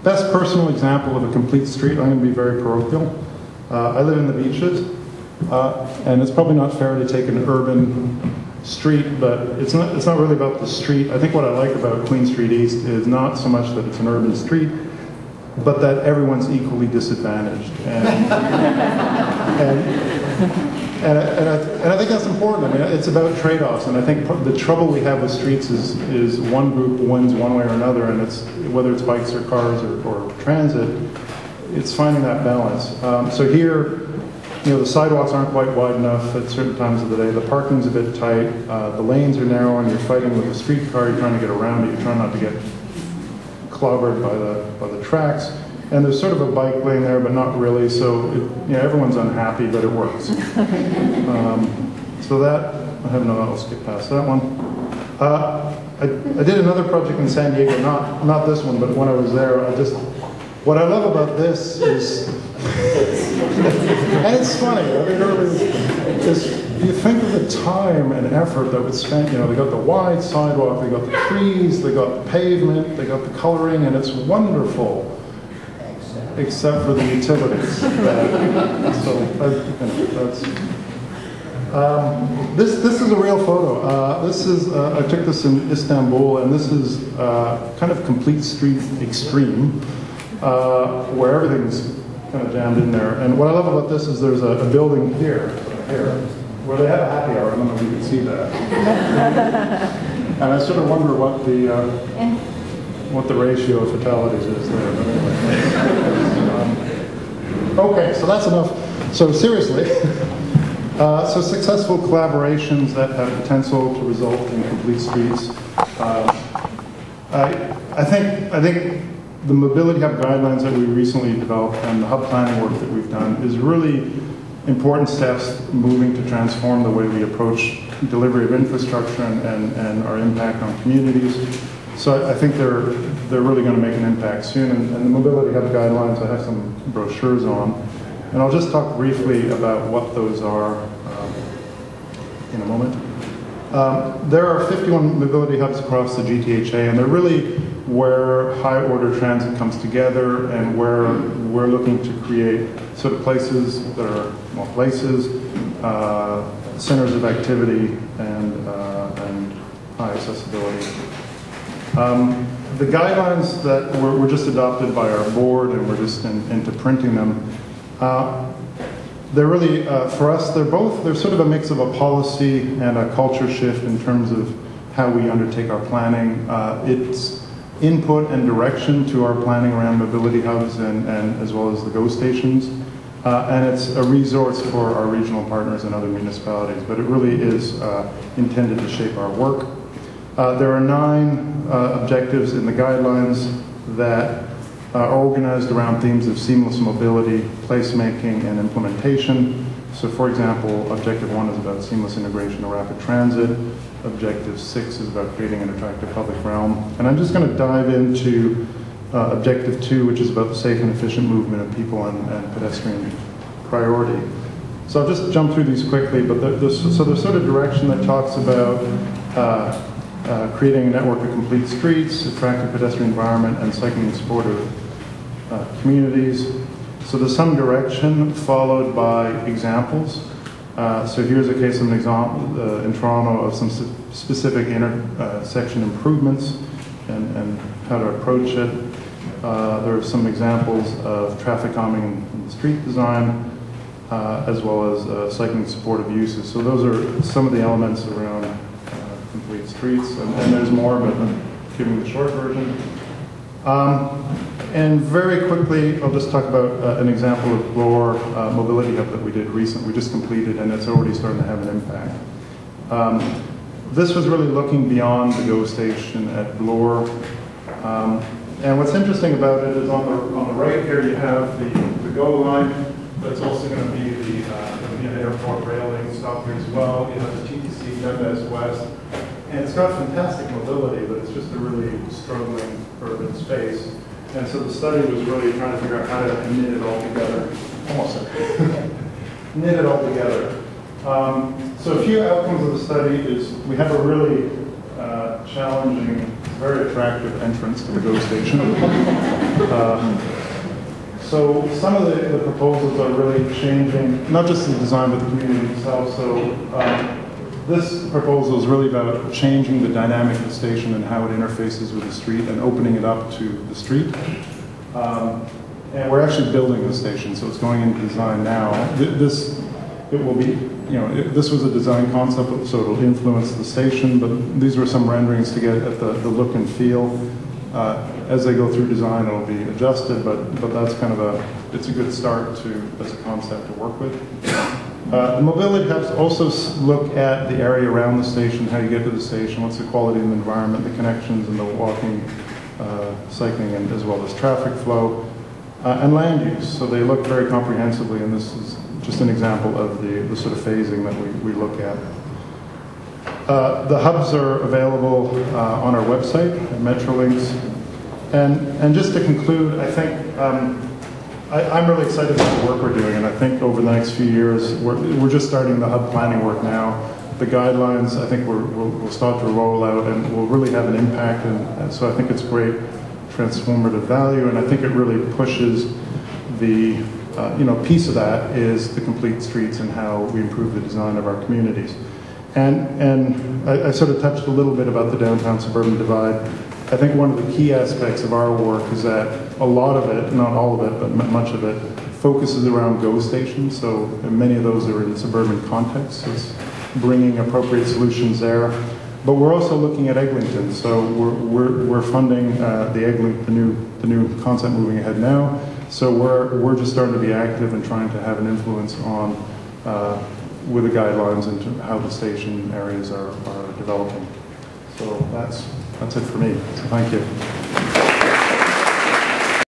best personal example of a complete street, I'm going to be very parochial. I live in the Beaches, and it's probably not fair to take an urban street, but it's not really about the street. I think what I like about Queen Street East is not so much that it's an urban street, but that everyone's equally disadvantaged. And I think that's important. I mean, it's about trade-offs, and I think the trouble we have with streets is one group wins one way or another, and whether it's bikes or cars or transit, it's finding that balance. So here, the sidewalks aren't quite wide enough at certain times of the day. The parking's a bit tight. The lanes are narrow, and you're fighting with a streetcar. You're trying to get around it. You're trying not to get clobbered by the tracks. And there's sort of a bike lane there, but not really. So everyone's unhappy, but it works. So that I'll skip past that one. I did another project in San Diego, not this one, but when I was there, what I love about this is, and it's funny, is you think of the time and effort that was spent, they got the wide sidewalk, they got the trees, they got the pavement, they got the coloring, and it's wonderful, except for the utilities. This is a real photo. I took this in Istanbul, and this is kind of complete street extreme, where everything's kind of jammed in there. And what I love about this is there's a building here, where they have a happy hour. I don't know if you can see that. And I sort of wonder what the ratio of fatalities is there. But anyway. Okay, so that's enough. So seriously, so successful collaborations that have potential to result in complete streets. I think the Mobility Hub guidelines that we recently developed and the hub planning work that we've done is really important steps moving to transform the way we approach delivery of infrastructure and our impact on communities. So I think they're really going to make an impact soon. And the Mobility Hub guidelines, I have some brochures on. And I'll just talk briefly about what those are in a moment. There are 51 mobility hubs across the GTHA, and they're really where high-order transit comes together and where we're looking to create sort of places that are centers of activity and high accessibility. The guidelines that were just adopted by our board, and we're just into printing them, they're really, for us, they're sort of a mix of a policy and a culture shift in terms of how we undertake our planning. It's input and direction to our planning around mobility hubs and as well as the GO stations. And it's a resource for our regional partners and other municipalities, but it really is intended to shape our work. There are 9 objectives in the guidelines that are organized around themes of seamless mobility, placemaking, and implementation. So for example, Objective 1 is about seamless integration of rapid transit. Objective 6 is about creating an attractive public realm. And I'm just going to dive into Objective 2, which is about the safe and efficient movement of people and pedestrian priority. So I'll just jump through these quickly, but there's sort of direction that talks about creating a network of complete streets, attractive pedestrian environment, and cycling supportive communities. So there's some direction followed by examples. So here's a case of an example in Toronto of some specific intersection improvements and how to approach it. There are some examples of traffic calming in the street design, as well as cycling supportive uses. So those are some of the elements around complete streets, and there's more, but I'm giving the short version. And very quickly, I'll just talk about an example of Bloor Mobility Hub that we did recently. We just completed, and it's already starting to have an impact. This was really looking beyond the GO station at Bloor. And what's interesting about it is on the right here you have the GO line, but it's also going to be the airport railing stop here as well. You have the TTC Dundas West. And it's got fantastic mobility, but it's just a really struggling urban space. And so the study was really trying to figure out how to knit it all together. Almost knit it all together. So a few outcomes of the study is we have a really challenging, very attractive entrance to the GO station. So some of the proposals are really changing, not just the design, but the community itself. So this proposal is really about changing the dynamic of the station and how it interfaces with the street and opening it up to the street. And we're actually building the station, so it's going into design now. It will be, this was a design concept, so it'll influence the station, but these were some renderings to get at the look and feel. As they go through design, it'll be adjusted, but that's kind of it's a good start as a concept to work with. The mobility hubs also look at the area around the station, how you get to the station, what's the quality of the environment, the connections and the walking, cycling, and as well as traffic flow, and land use. So they look very comprehensively, and this is just an example of the sort of phasing that we look at. The hubs are available on our website at Metrolinx. And just to conclude, I think I'm really excited about the work we're doing, and I think over the next few years, we're just starting the hub planning work now. The guidelines, I think we'll start to roll out, and will really have an impact, and so I think it's great transformative value, and I think it really pushes the piece of that is the complete streets and how we improve the design of our communities. And I sort of touched a little bit about the downtown suburban divide. I think one of the key aspects of our work is that a lot of it, not all of it, but much of it, focuses around GO stations. So many of those are in suburban contexts. So it's bringing appropriate solutions there. But we're also looking at Eglinton. So we're funding the new concept moving ahead now. So we're just starting to be active and trying to have an influence on with the guidelines into how the station areas are developing. So that's it for me. So thank you.